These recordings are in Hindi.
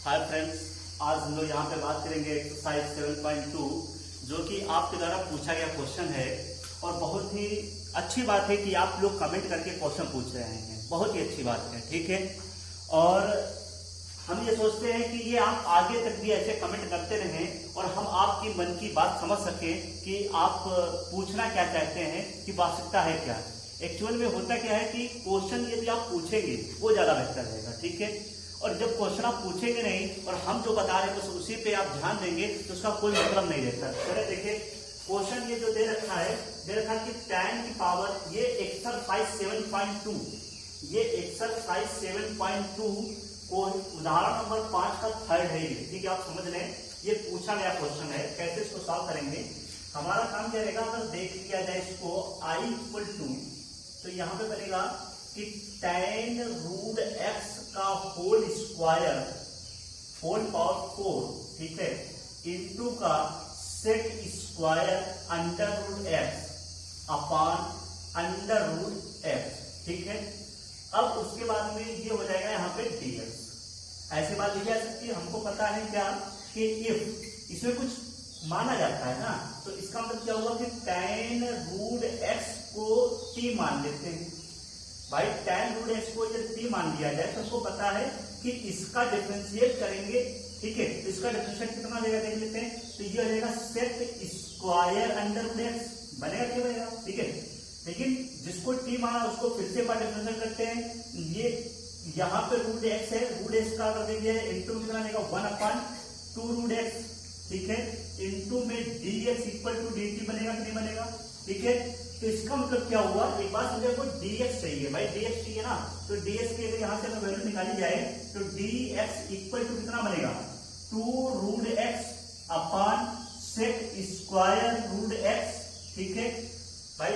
हाय फ्रेंड्स, आज हम लोग यहाँ पे बात करेंगे एक्सरसाइज 7.2 जो कि आपके द्वारा पूछा गया क्वेश्चन है। और बहुत ही अच्छी बात है कि आप लोग कमेंट करके क्वेश्चन पूछ रहे हैं, बहुत ही अच्छी बात है। ठीक है, और हम ये सोचते हैं कि ये आप आगे तक भी ऐसे कमेंट करते रहें और हम आपकी मन की बात समझ सकें कि आप पूछना क्या चाहते हैं, कि वास्तविकता है क्या। एक्चुअल में होता क्या है कि क्वेश्चन यदि आप पूछेंगे वो ज्यादा बेहतर रहेगा। ठीक है, और जब क्वेश्चन आप पूछेंगे नहीं और हम जो बता रहे हैं बस उसी पे आप ध्यान देंगे तो उसका कोई मतलब नहीं रहता। चलिए देखिए, क्वेश्चन ये जो दे रखा है कि tan की पावर, ये एक्सरसाइज 7.2, ये एक्सरसाइज 7.2 को उदाहरण नंबर 5 का थर्ड है ये। ठीक है, आप समझ लें, ये पूछा गया क्वेश्चन है। कैसे इसको सॉल्व करेंगे, हमारा काम क्या रहेगा, अगर देख लिया जाए इसको I इक्वल टू, तो यहाँ पे बनेगा कि tan रूट x का होल स्क्वायर होल पावर 4, ठीक है, इंटू का sec square under root x upon under root x। ठीक है, अब उसके बाद में ये हो जाएगा यहाँ पे dx। ऐसे बात लिखी जा सकती है। हमको पता है क्या कि इफ इसमें कुछ माना जाता है ना, तो इसका मतलब क्या हुआ कि tan रूट x को t मान लेते हैं। भाई tan रूट x को जब t मान लिया जाए तो हमको पता है कि इसका डिफरेंशिएट करेंगे। ठीक है, तो इसका डिफरेंशिएट कितना देगा देख लेते हैं। तो ये हो जाएगा sec square under root x बनेगा, क्या बनेगा। ठीक है, लेकिन जिसको t माना उसको फिर से डिफरेंशिएट करते हैं। ये यहाँ पे रूट x है, रूट x का कर देंगे इंटू कितना देगा 1/2 रूट x। ठीक है, इंटू में dx इक्वल टू dt बनेगा कि नहीं बनेगा। ठीक है, तो इसका मतलब क्या हुआ, एक बात समझे, को dx चाहिए। भाई dx चाहिए ना, तो dx की अगर यहाँ से वैल्यू निकाली जाए तो dx इक्वल टू कितना बनेगा 2 root x upon sec square root x। ठीक है भाई,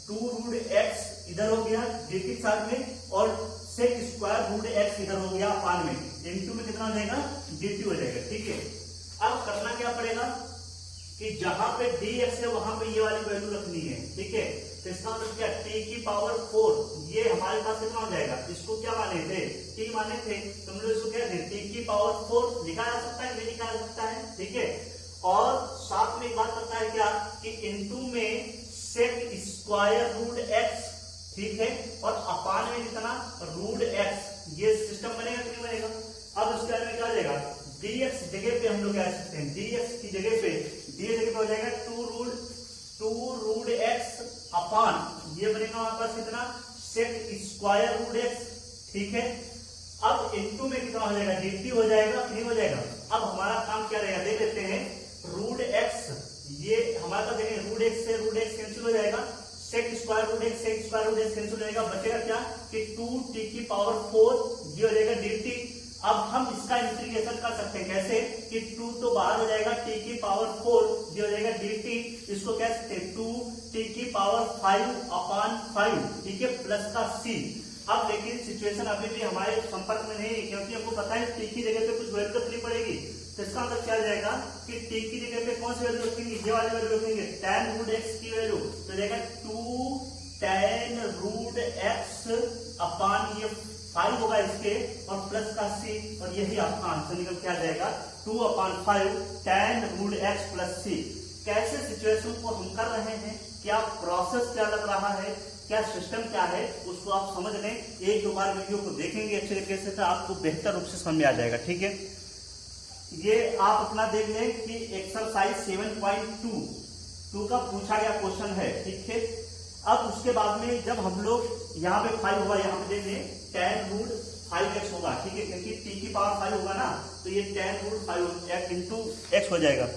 2 रूट x इधर हो गया dt के साथ में, और सेक स्क्वायर रूट x इधर हो गया अपॉन में, इंटू में कितना हो जाएगा dt हो जाएगा। ठीक है, अब करना क्या पड़ेगा कि जहां पे dx है वहां पे ये वाली वैल्यू रखनी है। ठीक है, तो इसका मतलब क्या, t की पावर 4, ये हमारे पास कितना हो जाएगा, इसको क्या माने थे, t माने थे, तो हम लोग इसको क्या थे, t की पावर 4 लिखा जा सकता है, नहीं लिखा जा सकता है। ठीक है, और साथ में एक बात पता है क्या कि इनटू में सेक स्क्वायर रूट x, ठीक है, और अपान में कितना रूट x, ये सिस्टम बनेगा कि नहीं बनेगा। अब उसके बारे में क्या हो जाएगा, dx जगह पे हम लोग क्या सकते हैं, dx की जगह पे हो जाएगा 2 रूट x अपॉन, ये बनेगा हमारे पास कितना सेक स्क्वायर रूट x। ठीक है, अब इनटू में कितना हो जाएगा dt हो जाएगा कि नहीं हो जाएगा। अब हमारा काम क्या रहेगा, देख लेते हैं, रूट x, ये हमारे पास देखें रूट x से रूट x कैंसिल हो जाएगा, sec square root x cancel हो जाएगा, बचेगा क्या कि 2t की पावर 4, ये हो जाएगा dt। अब हम इसका इंटीग्रेशन कर सकते हैं, कैसे कि 2 तो बाहर हो जाएगा, t की पावर 4, ये हो जाएगा dt। इसको कह सकते हैं 2t की पावर 5 अपॉन 5, ठीक है, प्लस का c। अब लेकिन सिचुएशन अभी भी हमारे संपर्क में नहीं है, क्योंकि हमको पता है t की जगह पे कुछ वैल्यू रखनी पड़ेगी। तो इसका मतलब क्या जाएगा कि t की जगह पे कौन सी वैल्यू रखेंगे, ये वाली वैल्यू रखेंगे, tan रूट x की वैल्यू, तो जाएगा 2 tan रूट x अपॉन ये 5 होगा इसके, और प्लस का c, और यही आपका आंसर निकल के आ जाएगा 2/5 tan root x plus c। कैसे सिचुएशन को हम कर रहे हैं, क्या प्रोसेस क्या लग रहा है, क्या सिस्टम क्या है, उसको आप समझ लें। एक दो बार वीडियो को देखेंगे अच्छे तरीके से तो आपको बेहतर रूप से समझ में आ जाएगा। ठीक है, ये आप अपना देख लें कि एक्सरसाइज 7.2 का पूछा गया क्वेश्चन है। ठीक है, अब उसके बाद में जब हम लोग यहाँ पे 5 होगा, यहाँ पे देख लें tan रूट 5x होगा। ठीक है, क्योंकि t की पावर 5 होगा ना, तो ये tan रूट 5 इंटू x हो जाएगा।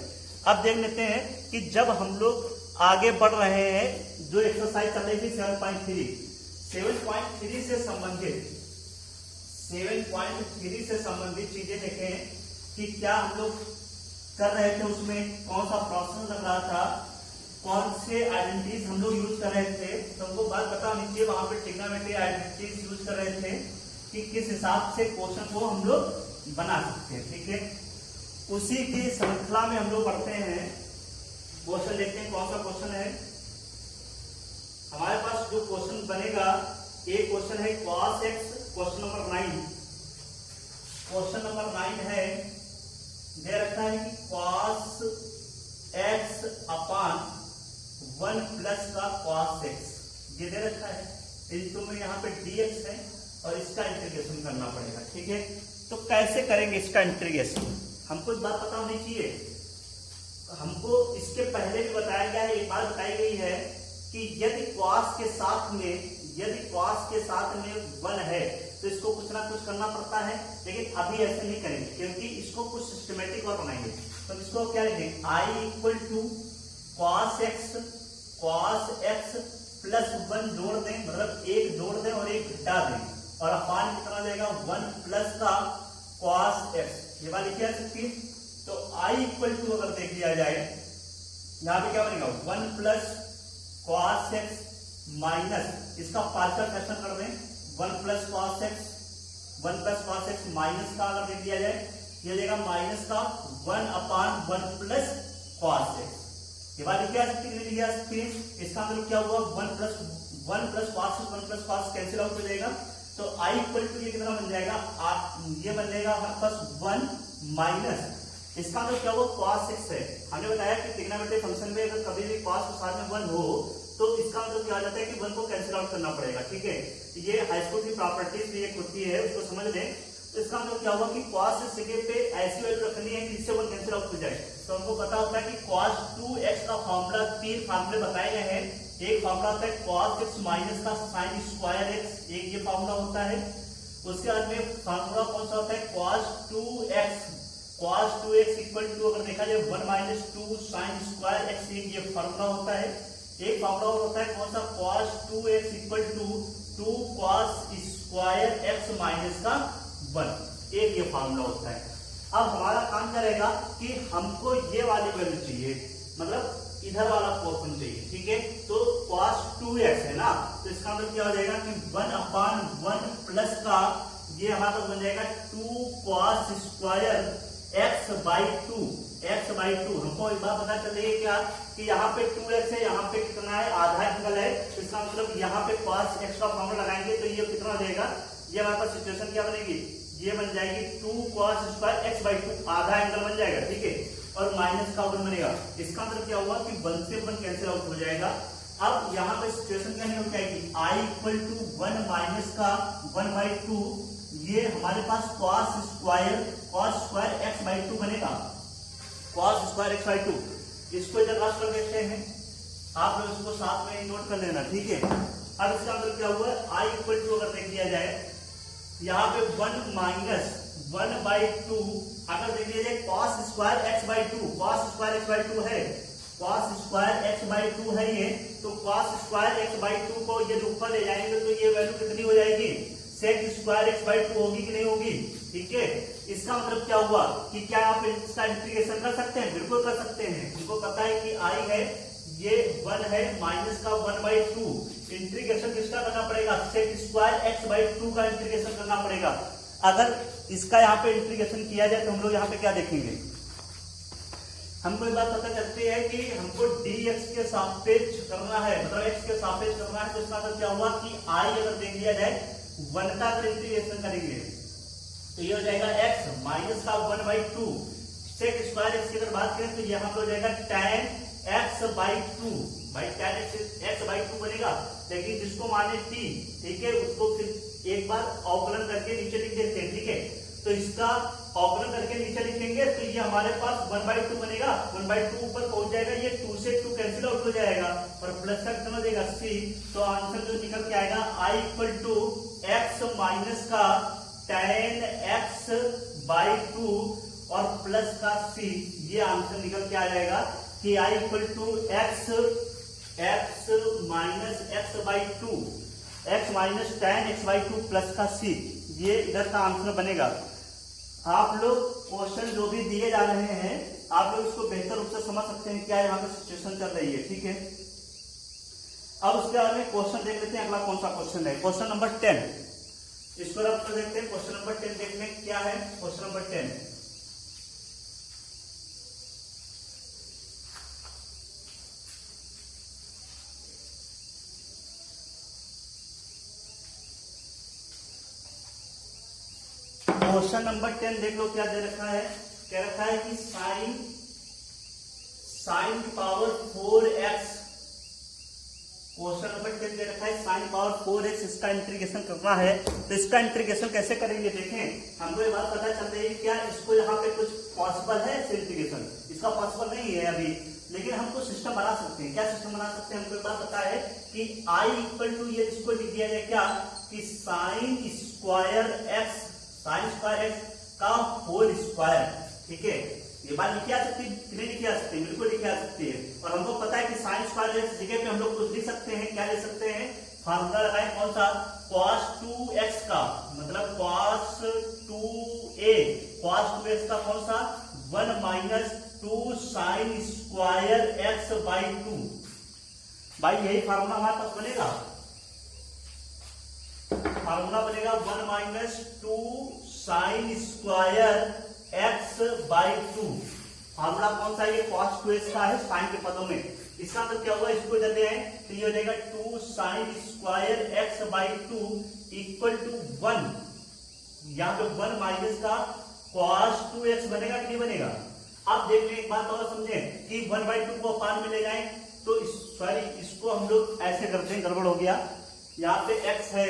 अब देख लेते हैं कि जब हम लोग आगे बढ़ रहे हैं, जो एक्सरसाइज चल रही थी 7.3 से संबंधित चीजें देखें कि क्या हम लोग कर रहे थे, उसमें कौन सा प्रोसेस लग रहा था, कौन से आइडेंटिटीज हम लोग यूज कर रहे थे। तो हमको बात पता होनी चाहिए, वहां पे ट्रिग्नोमेट्री आइडेंटिटीज यूज कर रहे थे कि किस हिसाब से क्वेश्चन को हम लोग बना सकते हैं। ठीक है, उसी की श्रृंखला में हम लोग पढ़ते हैं। क्वेश्चन देखते हैं कौन सा क्वेश्चन है हमारे पास। जो क्वेश्चन बनेगा, एक क्वेश्चन है cos x, question number 9। Question number 9 है, दे रखा है कि cos x अपान 1 प्लस का cos x, ये दे रखा है। इनको में यहाँ पे dx है और इसका इंटीग्रेशन करना पड़ेगा, ठीक है। तो कैसे करेंगे इसका इंटीग्रेशन, हमको एक बात पता होनी चाहिए। हमको इसके पहले भी बताया गया है, एक बात बताई गई है कि यदि cos के साथ में 1 है तो इसको कुछ ना कुछ करना पड़ता है, लेकिन अभी ऐसे नहीं करेंगे क्योंकि इसको कुछ सिस्टमेटिक और बनाएंगे। तो इसको क्या लिखेंगे, i equal to cos x plus 1 जोड़ दें, मतलब 1 जोड़ दें और 1 घटा दें, और अपान कितना देगा 1 प्लस का cos x, ये बात लिखी जा सकती है। तो i इक्वल टू अगर देख लिया जाए, यहाँ पे क्या बनेगा 1 प्लस cos x माइनस इसका पार्शियल फ्रैक्शन कर दें, 1 प्लस cos x माइनस का अगर देख लिया जाए, ये देगा माइनस का 1 अपान 1 प्लस cos x, ये बात लिखी जा सकती है। इसका मतलब क्या हुआ 1 plus cos x cancel out हो जाएगा। तो i इक्वल टू ये कितना बन जाएगा, ये बन जाएगा हमारे पास 1 माइनस, इसका मतलब क्या हुआ cos x है। हमने बताया कि ट्रिग्नोमेट्रिक फंक्शन में अगर कभी भी cos के साथ में 1 हो तो इसका मतलब क्या आ जाता है कि 1 को कैंसिल आउट करना पड़ेगा, ठीक है। ये हाई स्कूल की प्रॉपर्टीज भी एक होती है, उसको समझ लें। तो इसका मतलब क्या हुआ कि cos इस जगह पे ऐसी वैल्यू रखनी है कि इससे 1 कैंसिल आउट हो जाए। तो हमको पता होता है कि cos 2x का फॉर्मूला 3 फार्मूले बताए गए हैं। एक फार्मूला होता है cos x माइनस का sin स्क्वायर x, एक ये फार्मूला होता है। उसके बाद में फार्मूला कौन सा होता है cos 2x इक्वल टू अगर देखा जाए 1 माइनस 2 sin स्क्वायर x, ये फार्मूला होता है। एक फार्मूला और होता है कौन सा cos 2x equal to 2 cos square x minus का 1, एक ये फार्मूला होता है। अब हमारा काम क्या रहेगा कि हमको ये वाली वैल्यू चाहिए, मतलब इधर वाला पोर्शन चाहिए, ठीक है। तो cos 2x है ना, तो इसका मतलब क्या हो जाएगा कि 1 अपान 1 प्लस का ये हमारा पास बन जाएगा 2 cos स्क्वायर x बाई 2। हमको एक बात पता चल रही है क्या कि यहाँ पे 2x है, यहाँ पे कितना है, आधा एंगल है। तो इसका मतलब यहाँ पे cos x का फॉर्मूला लगाएंगे तो ये कितना देगा, ये हमारे पास सिचुएशन क्या बनेगी, ये बन जाएगी 2 cos स्क्वायर x बाई 2, आधा एंगल बन जाएगा, ठीक है। और माइनस का 1 बनेगा, इसका मतलब क्या हुआ कि 1 से 1 कैंसिल आउट हो जाएगा। अब यहाँ पे सिचुएशन क्या नहीं हो जाएगी, i इक्वल टू 1 माइनस का 1 बाई 2, ये हमारे पास cos स्क्वायर x बाई 2 बनेगा, cos स्क्वायर x बाई 2। इसको इधर रख कर देखते हैं, आप लोग इसको साथ में नोट कर लेना, ठीक है। अब इसका मतलब क्या हुआ, i इक्वल टू अगर देख लिया जाए, यहाँ पे 1 माइनस 1 बाई 2 अगर देख लिया जाए cos square x by 2, cos square x by 2 है, cos स्क्वायर x बाई 2 है ये। तो cos स्क्वायर x बाई 2 को ये ऊपर ले जाएंगे तो ये वैल्यू कितनी हो जाएगी, sec स्क्वायर x बाई 2 होगी कि नहीं होगी, ठीक है। इसका मतलब क्या हुआ कि क्या आप इसका इंटीग्रेशन कर सकते हैं, बिल्कुल कर सकते हैं। हमको पता है कि i है, ये 1 है, माइनस का 1 बाई 2, इंटीग्रेशन किसका करना पड़ेगा, sec स्क्वायर x बाई 2 का इंटीग्रेशन करना पड़ेगा। अगर इसका यहाँ पे इंटीग्रेशन किया जाए तो हम लोग यहाँ पे क्या देखेंगे, हमको एक बात पता चलती है कि हमको dx के सापेक्ष करना है, मतलब x के सापेक्ष करना है। तो इसका मतलब क्या हुआ कि i अगर देख लिया जाए 1 का अगर इंटीग्रेशन करेंगे तो ये हो जाएगा x माइनस का 1 बाई 2, सेक स्क्वायर x की अगर बात करें तो यहाँ पे हो जाएगा tan x बाई 2, भाई tan x बाई 2 बनेगा। लेकिन जिसको माने t, ठीक है, उसको फिर एक बार अवकलन करके नीचे लिख देते हैं, ठीक है। तो इसका अवकलन करके नीचे लिखेंगे तो ये हमारे पास 1 बाई 2 बनेगा, 1 बाई 2 ऊपर पहुंच जाएगा, ये 2 से 2 कैंसिल आउट हो जाएगा और प्लस का कितना देगा c। तो आंसर जो निकल के आएगा i equal to x minus का tan x बाई 2 और प्लस का c, ये आंसर निकल के आ जाएगा कि i equal to x minus x by 2, x minus tan x by 2 plus का c, ये इधर का आंसर बनेगा। आप लोग क्वेश्चन जो भी दिए जा रहे हैं आप लोग इसको बेहतर रूप से समझ सकते हैं क्या यहाँ पे सिचुएशन चल रही है, ठीक है। अब उसके बाद में क्वेश्चन देख लेते हैं, अगला कौन सा क्वेश्चन है, क्वेश्चन नंबर 10। इसको रख कर देखते हैं, क्वेश्चन नंबर 10 देखने क्या है। क्वेश्चन नंबर 10, क्वेश्चन नंबर 10 देख लो क्या दे रखा है। क्या रखा है कि साइन की पावर 4x, क्वेश्चन नंबर 10 दे रखा है साइन पावर 4x, इसका इंटीग्रेशन करना है। तो इसका इंटीग्रेशन कैसे करेंगे देखें। हमको ये बात पता चल रही है क्या इसको यहाँ पे कुछ पॉसिबल है इंटीग्रेशन, इसका पॉसिबल नहीं है अभी, लेकिन हमको सिस्टम बना सकते हैं। क्या सिस्टम बना सकते हैं, हमको एक बात पता है कि I इक्वल टू ये इसको लिख दिया जाए क्या कि साइन स्क्वायर एक्स का होल स्क्वायर। ठीक है, ये बात लिखी आ सकती है कि नहीं लिखी आ सकती है, बिल्कुल लिखी आ सकती है। और हमको पता है कि साइन स्क्वायर एक्स जगह पे हम लोग कुछ लिख सकते हैं। क्या लिख सकते हैं, फार्मूला लगाए कौन सा, cos 2x का मतलब cos 2a, cos 2x का कौन सा 1 minus 2 sine square x by 2। भाई यही फार्मूला हमारे पास बनेगा, फार्मूला बनेगा 1 minus 2 sine square x by 2। Formula कौन सा है, ये cos 2x का है साइन के पदों में। इसका मतलब क्या होगा, इसको इधर ले आए तो ये हो जाएगा 2 sine square x by 2 equal to 1। यहाँ पे 1 माइनस का cos 2x बनेगा कि नहीं बनेगा। अब देख लें एक बात और समझे कि 1/2 को अपान में ले जाएं तो सॉरी इसको हम लोग ऐसे करते हैं, गड़बड़ हो गया। यहाँ पे x है,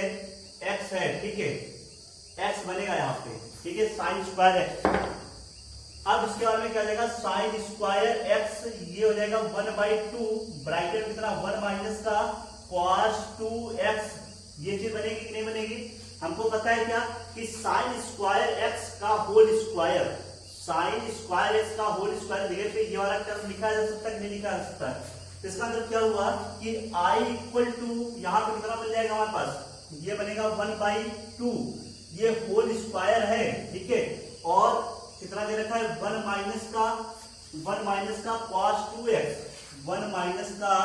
ठीक है, x बनेगा यहाँ पे, ठीक है, साइन स्क्वायर एक्स। अब इसके बाद में क्या जाएगा, साइन स्क्वायर एक्स ये हो जाएगा 1/2 ब्रैकेट में कितना 1 माइनस का cos 2x। ये चीज बनेगी कि नहीं बनेगी। हमको पता है क्या कि साइन स्क्वायर एक्स का whole square, sine square x का होल स्क्वायर जगह पे ये वाला टर्म लिखा जा सकता है, नहीं लिखा जा सकता है। इसका मतलब क्या हुआ कि I इक्वल टू यहाँ पे कितना मिल जाएगा हमारे पास, ये बनेगा 1/2, ये होल स्क्वायर है, ठीक है, और कितना दे रखा है 1 माइनस का cos 2x, 1 माइनस का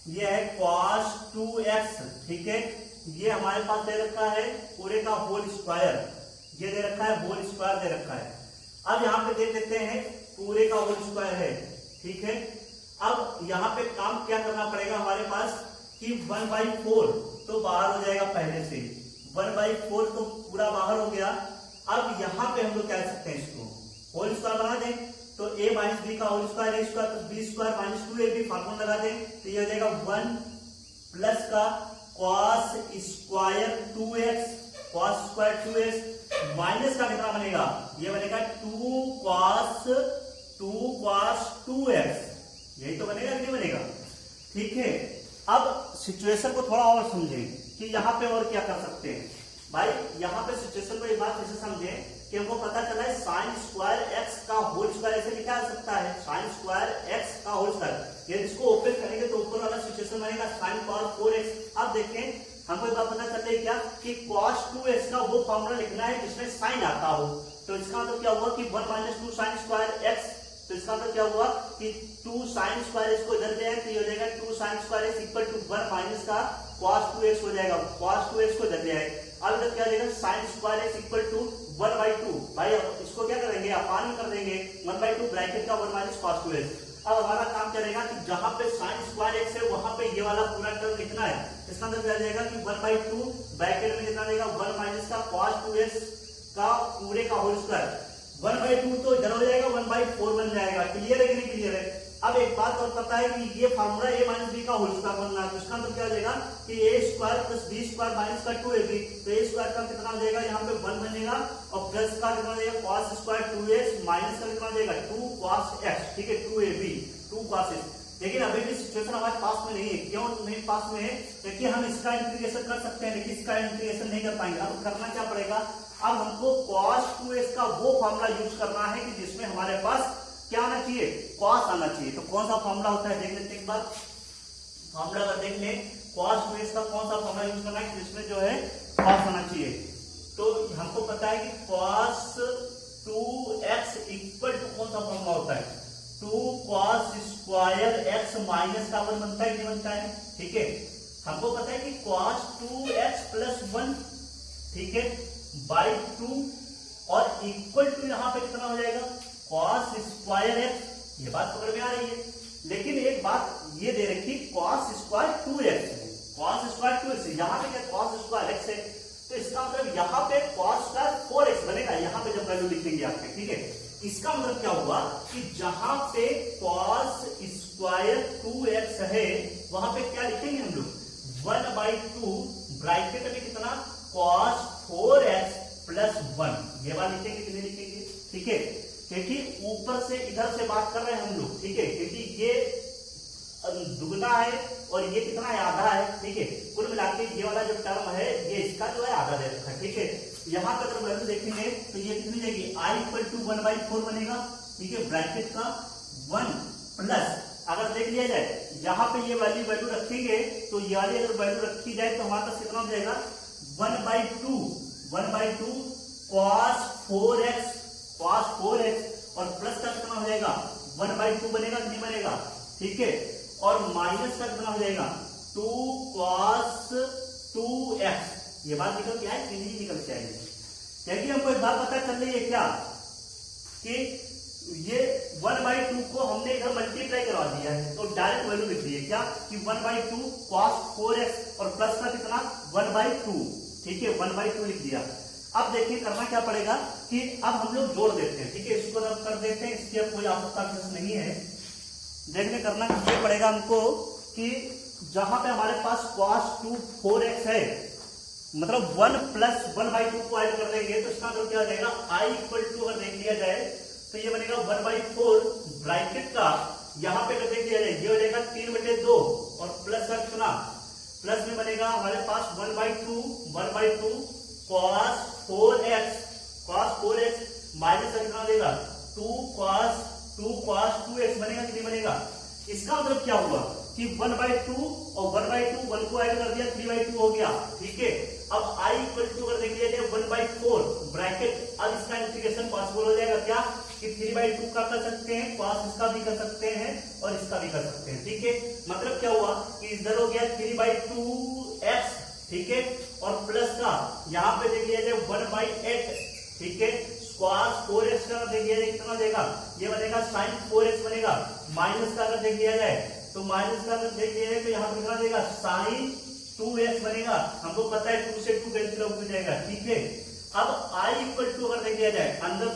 ये है cos 2x, ठीक है, ये हमारे पास दे रखा है पूरे का होल स्क्वायर, ये दे रखा है होल स्क्वायर दे रखा है। अब यहाँ पे देख लेते हैं पूरे का होल स्क्वायर है, ठीक है। अब यहाँ पे काम क्या करना पड़ेगा हमारे पास कि 1/4 तो बाहर हो जाएगा पहले से, 1/4 तो पूरा बाहर हो गया। अब यहाँ पे हम लोग क्या कर सकते हैं, इसको होल स्क्वायर बना दें तो a माइनस बी का whole square, a square plus b square minus 2ab formula लगा दें तो ये हो जाएगा 1 प्लस का cos square 2x, cos square 2x minus का कितना बनेगा, ये बनेगा 2 cos 2x। यही तो बनेगा कि नहीं बनेगा, ठीक है। अब सिचुएशन को थोड़ा और समझें कि यहाँ पे और क्या कर सकते हैं। भाई यहाँ पे सिचुएशन को एक बात ऐसे समझें कि हमको पता चला है साइन स्क्वायर एक्स का होल स्क्वायर ऐसे लिखा जा सकता है, साइन स्क्वायर एक्स का होल स्क्वायर। ये इसको ओपन करेंगे तो ऊपर वाला सिचुएशन बनेगा साइन पावर 4x। अब देखें हमको एक बात पता चल रही है क्या कि cos 2x का वो फॉर्मूला लिखना है जिसमें साइन आता हो। तो इसका मतलब क्या हुआ कि 1 माइनस 2 साइन स्क्वायर एक्स, तो इसका मतलब क्या हुआ कि 2 साइन स्क्वायर इसको इधर ले आए तो ये हो जाएगा 2 sine square x equal to 1 minus का cos 2x हो जाएगा, cos 2x को इधर ले आए। अब इधर क्या जाएगा sine square x equal to 1/2। भाई इसको क्या करेंगे, अपान में कर देंगे 1/2 ब्रैकेट का 1 माइनस cos 2x। अब हमारा काम क्या रहेगा कि जहां पे साइन स्क्वायर एक्स है वहां पे ये वाला पूरा टर्म लिखना है। इसका मतलब क्या जाएगा कि 1/2 ब्रैकेट में कितना देगा 1 माइनस का cos 2x का पूरे का होल स्क्वायर। 1/2 तो इधर हो जाएगा, 1/4 बन जाएगा। क्लियर है कि नहीं क्लियर है। अब एक बात और पता है कि ये फार्मूला a माइनस बी का होल स्क्वायर बनना है, तो इसका मतलब क्या हो जाएगा कि a square plus b square minus का 2ab, तो a स्क्वायर का कितना हो जाएगा यहाँ पे 1 बनेगा और प्लस का कितना हो जाएगा cos स्क्वायर 2x माइनस का कितना हो जाएगा 2 cos x, ठीक है, 2ab 2 cos x। लेकिन अभी भी सिचुएशन हमारे पास में नहीं है। क्यों नहीं पास में है, क्योंकि हम इसका इंटीग्रेशन कर सकते हैं लेकिन इसका इंटीग्रेशन नहीं कर पाएंगे। अब करना क्या पड़ेगा, अब हमको cos 2x का वो फॉर्मूला यूज करना है कि जिसमें हमारे पास क्या आना चाहिए, cos आना चाहिए। तो कौन सा फॉर्मूला होता है देख लेते हैं एक बार। फॉर्मूला अगर देख लें cos 2x का कौन सा फॉर्मूला यूज करना है जिसमें जो है cos आना चाहिए। तो हमको पता है कि cos 2x इक्वल टू कौन सा फॉर्मूला होता है, 2 cos स्क्वायर x माइनस का 1 बनता है, नहीं बनता है, ठीक है। हमको पता है कि cos 2x प्लस 1, ठीक है, बाई 2 और इक्वल टू यहाँ पे कितना हो जाएगा cos स्क्वायर x। ये बात पकड़ में आ रही है। लेकिन एक बात ये दे रखी cos square 2x, cos square 2x, यहाँ पे क्या cos स्क्वायर x है। तो इसका मतलब यहाँ पे cos स्क्वायर 4x बनेगा, यहाँ पे जब वैल्यू लिखेंगे आपके, ठीक है। इसका मतलब क्या हुआ कि जहां पे cos स्क्वायर 2x है वहां पे क्या लिखेंगे हम लोग 1/2 ब्रैकेट में कितना cos 4x प्लस 1 ये बात लिखेंगे कि नहीं लिखेंगे, ठीक है। क्योंकि ऊपर से इधर से बात कर रहे हैं हम लोग, ठीक है, क्योंकि ये दुगना है और ये कितना है आधा है, ठीक है। कुल मिलाकर ये वाला जो टर्म है ये इसका जो है आधा दे रखा है, ठीक है। यहाँ पे अगर वैल्यू देखेंगे तो ये कितनी जाएगी i इक्वल टू 1/4 बनेगा, ठीक है, ब्रैकेट का 1 प्लस अगर देख लिया जाए यहाँ पे ये वाली वैल्यू रखेंगे तो ये वाली अगर वैल्यू रखी जाए तो हमारे पास कितना हो जाएगा 1/2 cos 4x और प्लस का कितना हो जाएगा 1/2 बनेगा नहीं बनेगा, ठीक है। और माइनस का कितना हो जाएगा 2 cos 2x ये बात निकल के आए कि नहीं निकल के आएगी, क्योंकि हमको एक बात पता चल रही है क्या कि ये 1/2 को हमने इधर मल्टीप्लाई करवा दिया है तो डायरेक्ट वैल्यू लिख दी है क्या कि 1/2 cos 4x और प्लस का कितना 1/2, ठीक है, 1/2 लिख दिया। अब देखिए करना क्या पड़ेगा कि अब हम लोग जोड़ देते हैं, ठीक है, इसको रब कर देते हैं, इसकी अब कोई आवश्यकता नहीं है। देखने करना ये पड़ेगा हमको कि जहां पे हमारे पास cos 4x है मतलब 1 प्लस 1/2 को ऐड कर देंगे तो इसका मतलब क्या हो जाएगा i इक्वल टू अगर देख लिया जाए तो ये बनेगा 1/4 ब्रैकेट का यहाँ पे अगर देख लिया जाए ये हो जाएगा 3/2 और प्लस का कितना प्लस में बनेगा हमारे पास 1/2 cos 4x माइनस का कितना देगा 2 cos 2x बनेगा कि नहीं बनेगा। इसका मतलब क्या हुआ कि 1/2 और 1/2 1 को ऐड कर दिया 3/2 हो गया, ठीक है। अब i इक्वल टू अगर देख लिया जाए 1/4 ब्रैकेट, अब इसका इंटीग्रेशन पॉसिबल हो जाएगा क्या कि 3/2 का कर सकते हैं cos इसका भी कर सकते हैं और इसका भी कर सकते हैं, ठीक है। मतलब क्या हुआ कि इधर हो गया 3/2x, ठीक है, और प्लस का यहाँ पे देख लिया जाए 1/8, ठीक है, cos 4x का देख लिया जाए कितना देगा ये बनेगा sin 4x बनेगा, माइनस का अगर देख लिया जाए तो माइनस का अगर देख लिया जाए तो यहाँ पे कितना देगा sin 2x बनेगा, हमको पता है 2 से 2 कैंसिल हो जाएगा, ठीक है। अब i इक्वल टू अगर देख लिया जाए अंदर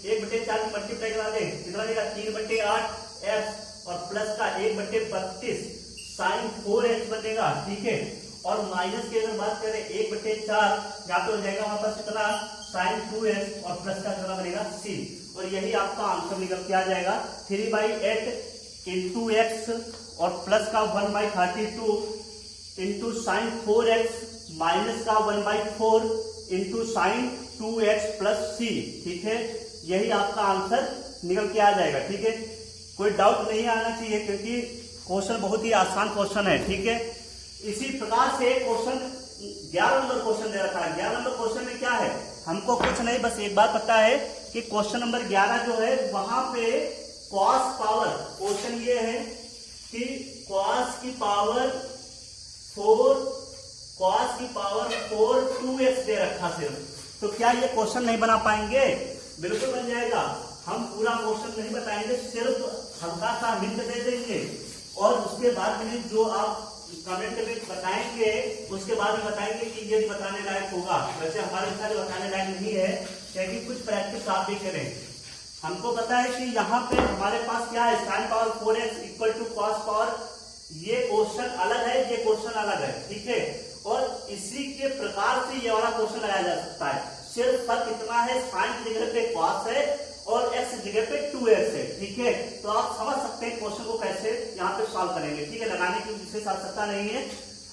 1/4 में मल्टीप्लाई करा दे कितना देगा 3/8x और प्लस का 1/32 sin 4x बनेगा, ठीक है। और माइनस की अगर बात करें 1/4 यहाँ पे हो जाएगा हमारे पास कितना sin 2x और प्लस का कितना बनेगा c, और यही आपका आंसर निकल के आ जाएगा 3/8 इंटू x और प्लस का 1/32 इंटू sin 4x माइनस का 1/4 into sin 2x plus c, ठीक है। यही आपका आंसर निकल के आ जाएगा, ठीक है। कोई डाउट नहीं आना चाहिए क्योंकि क्वेश्चन बहुत ही आसान क्वेश्चन है, ठीक है। इसी प्रकार से क्वेश्चन 11 नंबर क्वेश्चन दे रखा है। 11 नंबर क्वेश्चन में क्या है हमको कुछ नहीं, बस एक बात पता है कि क्वेश्चन नंबर 11 जो है वहां पे cos पावर, क्वेश्चन ये है कि cos की पावर 4 2x दे रखा सिर्फ, तो क्या ये क्वेश्चन नहीं बना पाएंगे? बिल्कुल बन जाएगा। हम पूरा क्वेश्चन नहीं बताएंगे, सिर्फ हल्का सा हिंट दे देंगे और उसके बाद में जो आप कमेंट में बताएंगे उसके बाद में बताएंगे कि ये बताने लायक होगा। वैसे हमारे इतना बताने लायक नहीं है क्योंकि कुछ प्रैक्टिस आप भी करें। हमको पता है कि यहाँ पे हमारे पास क्या है sin power 4x equal to cos power, ये क्वेश्चन अलग है, ये क्वेश्चन अलग है, ठीक है। और इसी के प्रकार से ये वाला क्वेश्चन लगाया जा सकता है। सिर्फ फर्क इतना है sin की जगह पे cos है और x की जगह पे 2x है, ठीक है। तो आप समझ सकते हैं क्वेश्चन को कैसे यहाँ पे सॉल्व करेंगे, ठीक है। लगाने की विशेष आवश्यकता नहीं है,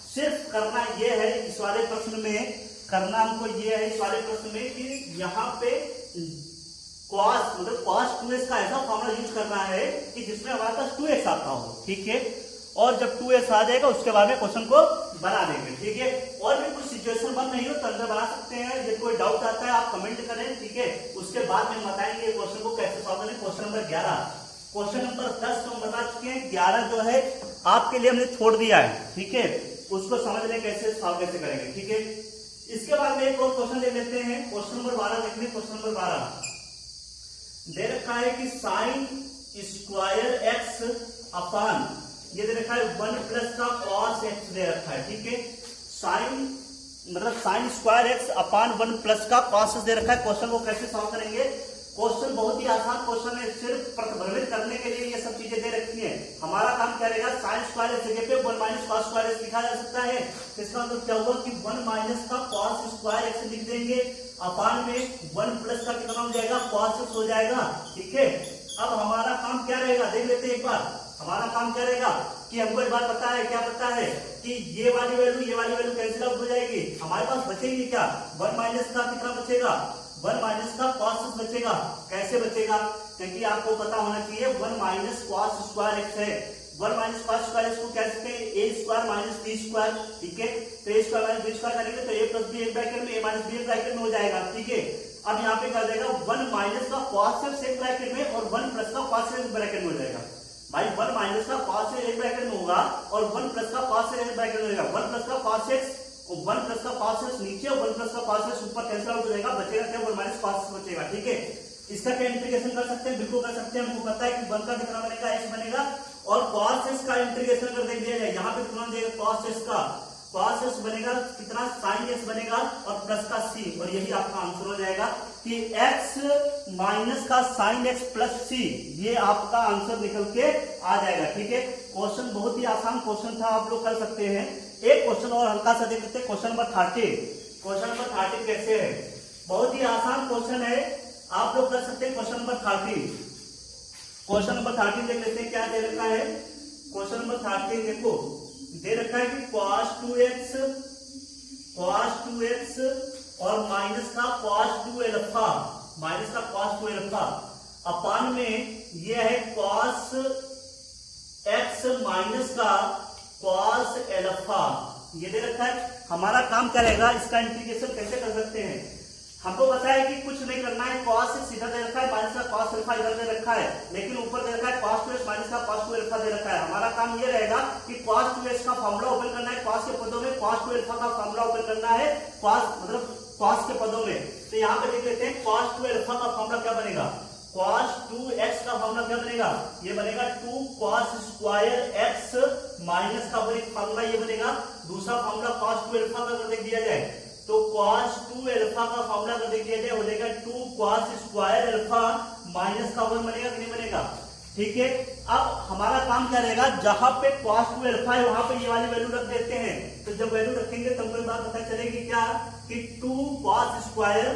सिर्फ करना ये है इस वाले प्रश्न में, करना हमको ये है इस वाले प्रश्न में कि यहाँ पे cos मतलब cos 2x का ऐसा फॉर्मूला यूज करना है कि जिसमें हमारे पास 2x आता हो, ठीक है। और जब 2x आ जाएगा उसके बाद में क्वेश्चन को बना देंगे, ठीक है। और भी कुछ सिचुएशन बन नहीं हो तो अंदर बना सकते हैं। यदि कोई डाउट आता है आप कमेंट करें, ठीक है। उसके बाद में बताएंगे क्वेश्चन को कैसे सॉल्व करें। क्वेश्चन नंबर 11, क्वेश्चन नंबर 10 तो हम बता चुके हैं, 11 जो है आपके लिए हमने छोड़ दिया है, ठीक है। उसको समझ लें कैसे सॉल्व कैसे करेंगे, ठीक है। इसके बाद में एक और क्वेश्चन देख लेते हैं। क्वेश्चन नंबर 12 देख लें। क्वेश्चन नंबर 12 दे रखा है कि sin स्क्वायर x अपान ये दे रखा है 1 प्लस का cos x दे रखा है, ठीक है। sin मतलब साइन स्क्वायर एक्स अपान 1 प्लस का कॉस दे रखा है। क्वेश्चन को कैसे सॉल्व करेंगे? क्वेश्चन बहुत ही आसान क्वेश्चन है, सिर्फ प्रतिभ्रमित करने के लिए ये सब चीजें दे रखी हैं। हमारा काम क्या रहेगा, साइन स्क्वायर एक्स जगह पे 1 माइनस कॉस स्क्वायर एक्स लिखा जा सकता है। इसका मतलब क्या हुआ कि 1 माइनस का कॉस स्क्वायर एक्स लिख देंगे, अपान में 1 प्लस का कितना हो जाएगा, कॉस एक्स हो जाएगा। ठीक है, अब हमारा काम क्या रहेगा, देख लेते हैं एक बार। हमारा काम क्या रहेगा कि हमको एक बात पता है, क्या पता है कि ये वाली वैल्यू कैंसिल आउट हो जाएगी। हमारे पास बचेगी क्या, 1 माइनस का कितना बचेगा, 1 माइनस का कॉस एक्स बचेगा। कैसे बचेगा, क्योंकि आपको पता होना चाहिए 1 माइनस कॉस स्क्वायर एक्स है। 1 माइनस कॉस स्क्वायर एक्स को क्या सकते हैं, ए स्क्वायर माइनस बी स्क्वायर। ठीक है, तो ए स्क्वायर माइनस बी स्क्वायर करेंगे तो ए प्लस बी एक ब्रैकेट में, ए माइनस बी एक ब्रैकेट में हो जाएगा। ठीक है, अब यहाँ पे कर देगा 1 माइनस का कॉस एक्स एक ब्रैकेट में और 1 प्लस का कॉस एक्स ब्रैकेट में हो जाएगा। भाई 1 माइनस का कॉस एक्स एक ब्रैकेट में होगा और 1 प्लस का कॉस एक्स एक ब्रैकेट में हो जाएगा। 1 प्लस का कॉस एक्स और 1 प्लस का कॉस एक्स नीचे और 1 प्लस का कॉस एक्स ऊपर कैंसिल आउट हो जाएगा, बचेगा क्या, 1 माइनस कॉस एक्स बचेगा। ठीक है, इसका क्या इंटीग्रेशन कर सकते हैं, बिल्कुल कर सकते हैं। हमको पता है कि 1 का कितना बनेगा, x बनेगा, और cos x का इंटीग्रेशन कर देख दिया जाए। यहाँ पे कितना देगा, cos x का, cos x बनेगा कितना, sin x बनेगा और प्लस का c, और यही आपका आंसर हो जाएगा कि x माइनस का sin x प्लस c, ये आपका आंसर निकल के आ जाएगा। ठीक है, क्वेश्चन बहुत ही आसान क्वेश्चन था, आप लोग कर सकते हैं। एक क्वेश्चन और हल्का सा देख लेते हैं, क्वेश्चन नंबर 30। क्वेश्चन नंबर 30 कैसे है, बहुत ही आसान क्वेश्चन है, आप लोग कर सकते हैं। क्वेश्चन नंबर 30, क्वेश्चन नंबर 30 देख लेते हैं क्या दे रखा है। क्वेश्चन नंबर 30 देखो, दे रखा है कि cos 2x और माइनस का cos 2 अल्फा, माइनस का cos 2 अल्फा अपान में ये है cos x माइनस का cos अल्फा, ये दे रखा है। हमारा काम क्या रहेगा, इसका इंटीग्रेशन कैसे कर सकते हैं। हमको पता है कि कुछ नहीं करना है, cos x इधर दे रखा है, माइनस का cos अल्फा इधर दे रखा है, लेकिन ऊपर दे रखा है cos 2x माइनस का cos 2 अल्फा दे रखा है। हमारा काम ये रहेगा कि cos 2x का फॉर्मूला ओपन करना है, cos के पदों में cos 2 अल्फा का फॉर्मूला ओपन करना है, cos मतलब cos के पदों में। तो यहाँ पे देख लेते हैं cos 2 अल्फा का फॉर्मूला क्या बनेगा, cos 2x का फॉर्मूला क्या बनेगा, ये बनेगा 2 cos स्क्वायर x माइनस का एक फॉर्मूला ये बनेगा। दूसरा फॉर्मूला cos 2 अल्फा का देख दिया जाए तो cos 2 अल्फा का फॉर्मूला कर देख दिया जाए, हो जाएगा 2 cos स्क्वायर अल्फा माइनस का 1 बनेगा कि नहीं बनेगा। ठीक है, अब हमारा काम क्या रहेगा, जहां पे cos 2 अल्फा है वहां पे ये वाली वैल्यू रख देते हैं। तो जब वैल्यू रखेंगे तब कोई बात पता चलेगी क्या, कि 2 cos square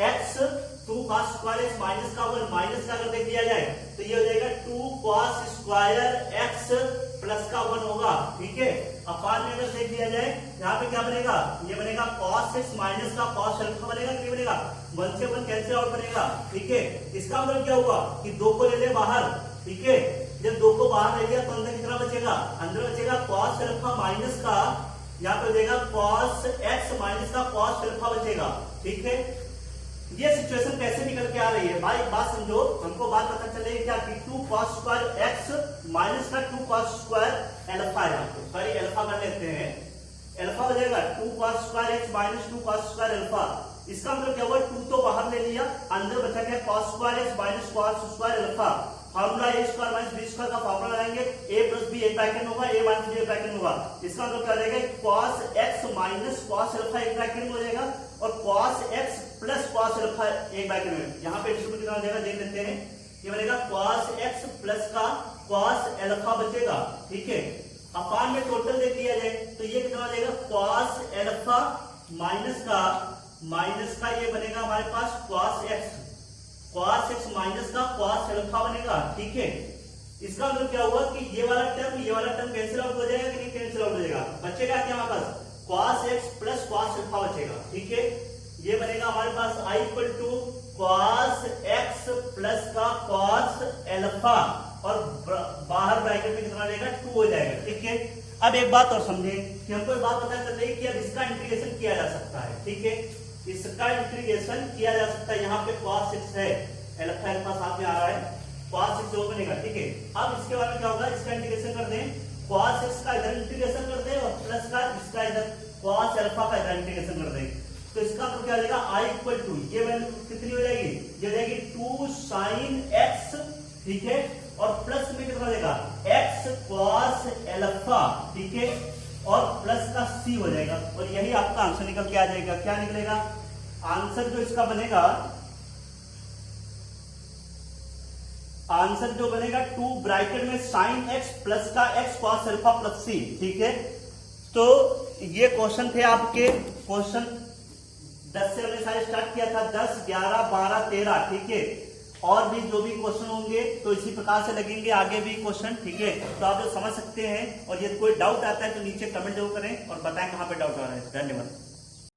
x, 2 cos square x minus का 1 माइनस का अगर देख दिया जाए तो ये हो जाएगा 2 cos स्क्वायर x प्लस का 1 होगा। ठीक है, अपान में अगर देख दिया जाए यहाँ पे क्या बनेगा, ये बनेगा cos x माइनस का cos अल्फा बनेगा कि नहीं बनेगा, 1 से 1 कैंसिल आउट बनेगा। ठीक है, इसका मतलब क्या हुआ कि 2 को ले ले बाहर। ठीक है, जब 2 को बाहर ले लिया तो अंदर कितना बचेगा, अंदर बचेगा cos अल्फा माइनस का, यहाँ पे बचेगा cos x माइनस का cos अल्फा बचेगा। ठीक है, ये सिचुएशन कैसे निकल के आ रही है भाई, बात समझो, हमको बात पता चलेगी क्या कि 2 cos स्क्वायर x माइनस का 2 cos स्क्वायर अल्फा है, आपको सॉरी अल्फा कर लेते हैं, अल्फा हो जाएगा 2 cos square x minus 2 cos square alpha. इसका मतलब क्या हुआ, 2 तो बाहर ले लिया, अंदर बचा गया cos square x minus cos square alpha. Formula a square minus b square का फॉर्मूला लगाएंगे, a प्लस b एक ब्रैकेट में होगा, a माइनस b एक ब्रैकेट में होगा। इसका मतलब क्या रहेगा, cos x minus cos alpha एक ब्रैकेट में हो जाएगा और cos x plus cos alpha एक ब्रैकेट में। यहाँ पे डिस्ट्रीब्यूट कितना हो जाएगा देख लेते हैं, ये बनेगा cos x प्लस का cos अल्फा बचेगा। ठीक है, अपान में टोटल देख लिया जाए तो ये कितना हो जाएगा, cos अल्फा माइनस का ये बनेगा हमारे पास cos x माइनस का cos अल्फा बनेगा। ठीक है, इसका मतलब क्या हुआ कि ये वाला टर्म कैंसिल आउट हो जाएगा कि नहीं कैंसिल आउट हो जाएगा, बचेगा क्या हमारे पास, cos x plus cos alpha बचेगा। ठीक है, ये बनेगा हमारे पास i equal to cos x plus का cos अल्फा और बाहर ब्रैकेट में कितना रहेगा, 2 हो जाएगा। ठीक है, अब एक बात और समझें कि हमको एक बात पता चल रही है कि अब इसका इंटीग्रेशन किया जा सकता है। ठीक है, इसका इंटीग्रेशन किया जा सकता है, यहाँ पे cos x है, अल्फा साथ में आ रहा है, cos x जो बनेगा। ठीक है, अब इसके बारे में क्या होगा, इसका इंटीग्रेशन कर दें, cos x का इधर इंटीग्रेशन कर दें और प्लस का इसका इधर cos अल्फा का इधर इंटीग्रेशन कर दें, तो इसका मतलब क्या हो जाएगा, i इक्वल टू ये वैल्यू कितनी हो जाएगी, ये हो जाएगी 2 sin x। ठीक है, और प्लस में कितना हो जाएगा, x cos अल्फा। ठीक है, और प्लस का सी हो जाएगा और यही आपका आंसर निकल के आ जाएगा। क्या निकलेगा आंसर जो इसका बनेगा, आंसर जो बनेगा 2 ब्रैकेट में साइन एक्स प्लस का एक्स कॉस अल्फा प्लस सी। ठीक है, तो ये क्वेश्चन थे आपके, क्वेश्चन 10 से हमने सारे स्टार्ट किया था, 10, 11, 12, 13। ठीक है, और भी जो भी क्वेश्चन होंगे तो इसी प्रकार से लगेंगे आगे भी क्वेश्चन। ठीक है, तो आप जो समझ सकते हैं, और यदि कोई डाउट आता है तो नीचे कमेंट जरूर करें और बताएं कहां पे डाउट आ रहा है। धन्यवाद।